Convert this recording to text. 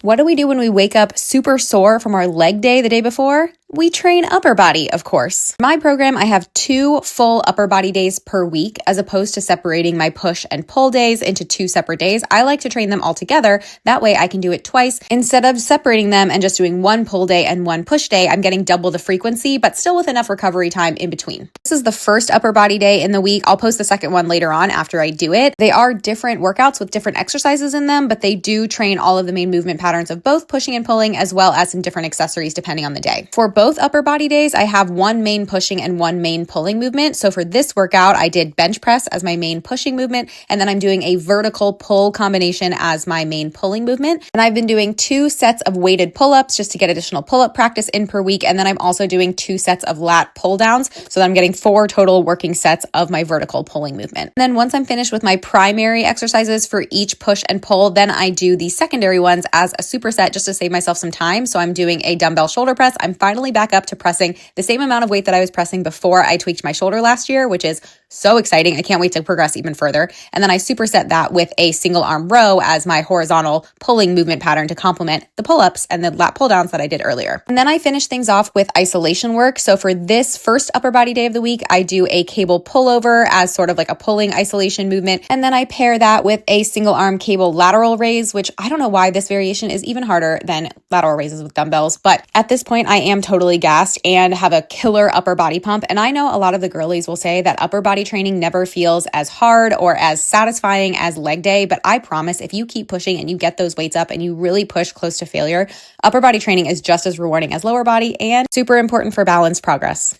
What do we do when we wake up super sore from our leg day the day before? We train upper body, of course. In my program, I have 2 full upper body days per week, as opposed to separating my push and pull days into 2 separate days. I like to train them all together. That way I can do it twice. Instead of separating them and just doing 1 pull day and 1 push day, I'm getting double the frequency, but still with enough recovery time in between. This is the first upper body day in the week. I'll post the second one later on after I do it. They are different workouts with different exercises in them, but they do train all of the main movement patterns of both pushing and pulling, as well as some different accessories depending on the day. For both upper body days, I have 1 main pushing and 1 main pulling movement. So for this workout, I did bench press as my main pushing movement, and then I'm doing a vertical pull combination as my main pulling movement. And I've been doing 2 sets of weighted pull-ups just to get additional pull-up practice in per week. And then I'm also doing 2 sets of lat pull downs, so that I'm getting 4 total working sets of my vertical pulling movement. And then once I'm finished with my primary exercises for each push and pull, then I do the secondary ones as a superset just to save myself some time. So I'm doing a dumbbell shoulder press. I'm finally back up to pressing the same amount of weight that I was pressing before I tweaked my shoulder last year, which is so exciting. I can't wait to progress even further. And then I superset that with a single arm row as my horizontal pulling movement pattern to complement the pull-ups and the lat pull downs that I did earlier. And then I finish things off with isolation work. So for this first upper body day of the week, I do a cable pullover as sort of like a pulling isolation movement. And then I pair that with a single arm cable lateral raise, which I don't know why this variation is even harder than lateral raises with dumbbells. But at this point, I am totally gassed and have a killer upper body pump. And I know a lot of the girlies will say that upper body training never feels as hard or as satisfying as leg day. But I promise, if you keep pushing and you get those weights up and you really push close to failure, upper body training is just as rewarding as lower body and super important for balanced progress.